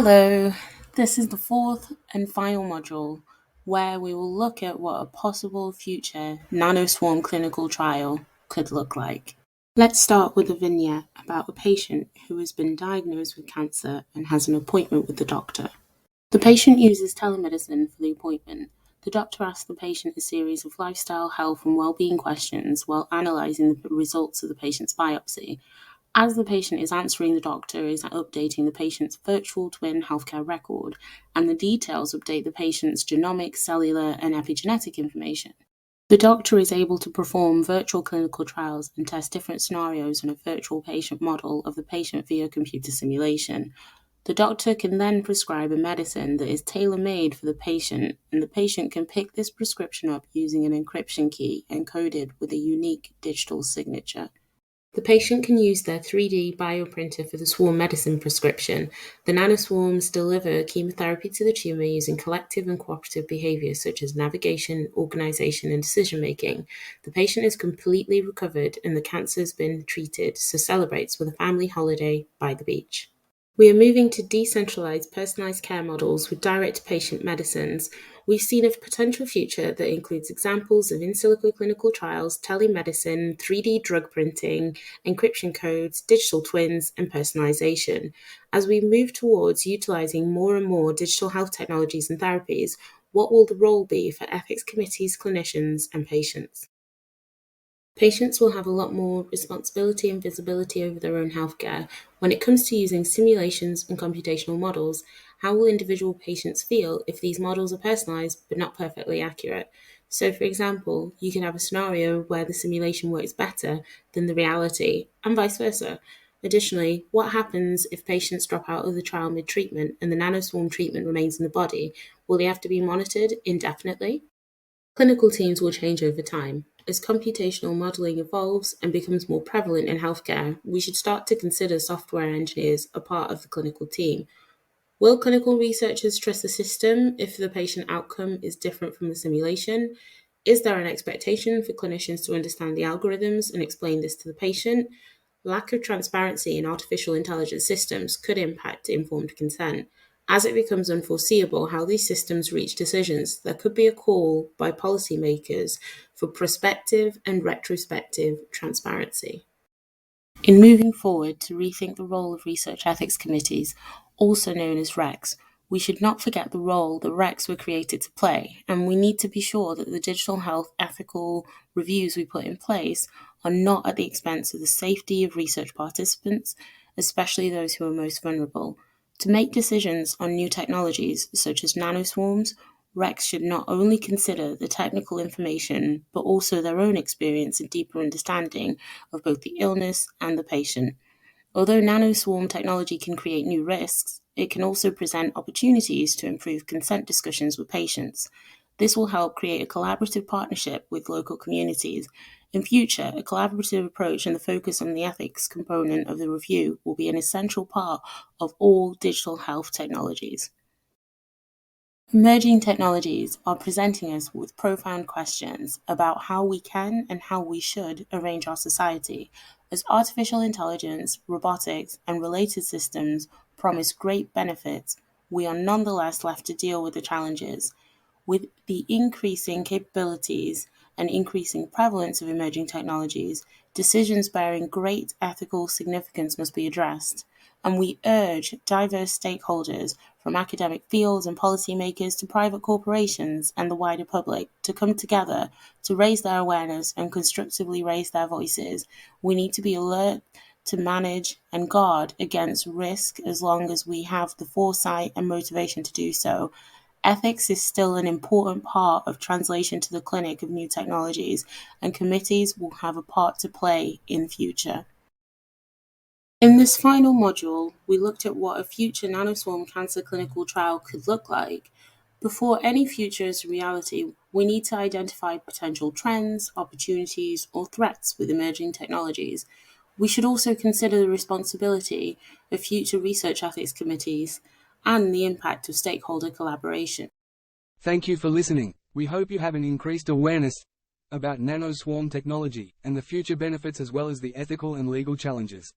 Hello, this is the fourth and final module where we will look at what a possible future nanoswarm clinical trial could look like. Let's start with a vignette about a patient who has been diagnosed with cancer and has an appointment with the doctor. The patient uses telemedicine for the appointment. The doctor asks the patient a series of lifestyle, health, and well-being questions while analysing the results of the patient's biopsy. As the patient is answering, the doctor is updating the patient's virtual twin healthcare record, and the details update the patient's genomic, cellular, and epigenetic information. The doctor is able to perform virtual clinical trials and test different scenarios in a virtual patient model of the patient via computer simulation. The doctor can then prescribe a medicine that is tailor-made for the patient, and the patient can pick this prescription up using an encryption key encoded with a unique digital signature. The patient can use their 3D bioprinter for the swarm medicine prescription. The nanoswarms deliver chemotherapy to the tumor using collective and cooperative behaviors such as navigation, organization, and decision-making. The patient is completely recovered and the cancer has been treated, so celebrates with a family holiday by the beach. We are moving to decentralized, personalized care models with direct-to-patient medicines. We've seen a potential future that includes examples of in silico clinical trials, telemedicine, 3D drug printing, encryption codes, digital twins, and personalization. As we move towards utilizing more and more digital health technologies and therapies, what will the role be for ethics committees, clinicians, and patients? Patients will have a lot more responsibility and visibility over their own healthcare. When it comes to using simulations and computational models, how will individual patients feel if these models are personalized but not perfectly accurate? So, for example, you can have a scenario where the simulation works better than the reality, and vice versa. Additionally, what happens if patients drop out of the trial mid-treatment and the nanoswarm treatment remains in the body? Will they have to be monitored indefinitely? Clinical teams will change over time. As computational modeling evolves and becomes more prevalent in healthcare, we should start to consider software engineers a part of the clinical team. Will clinical researchers trust the system if the patient outcome is different from the simulation? Is there an expectation for clinicians to understand the algorithms and explain this to the patient? Lack of transparency in artificial intelligence systems could impact informed consent. As it becomes unforeseeable how these systems reach decisions, there could be a call by policymakers for prospective and retrospective transparency. In moving forward to rethink the role of research ethics committees, also known as RECs, we should not forget the role that RECs were created to play, and we need to be sure that the digital health ethical reviews we put in place are not at the expense of the safety of research participants, especially those who are most vulnerable. To make decisions on new technologies, such as nanoswarms, RECs should not only consider the technical information, but also their own experience and deeper understanding of both the illness and the patient. Although nanoswarm technology can create new risks, it can also present opportunities to improve consent discussions with patients. This will help create a collaborative partnership with local communities. In future, a collaborative approach and the focus on the ethics component of the review will be an essential part of all digital health technologies. Emerging technologies are presenting us with profound questions about how we can and how we should arrange our society. As artificial intelligence, robotics, and related systems promise great benefits, we are nonetheless left to deal with the challenges. With the increasing capabilities and increasing prevalence of emerging technologies, decisions bearing great ethical significance must be addressed, and we urge diverse stakeholders, from academic fields and policymakers to private corporations and the wider public, to come together to raise their awareness and constructively raise their voices. We need to be alert to manage and guard against risk as long as we have the foresight and motivation to do so. Ethics is still an important part of translation to the clinic of new technologies, and committees will have a part to play in future. In this final module, we looked at what a future nanoswarm cancer clinical trial could look like. Before any future is a reality, we need to identify potential trends, opportunities, or threats with emerging technologies. We should also consider the responsibility of future research ethics committees and the impact of stakeholder collaboration. Thank you for listening. We hope you have an increased awareness about nanoswarm technology and the future benefits as well as the ethical and legal challenges.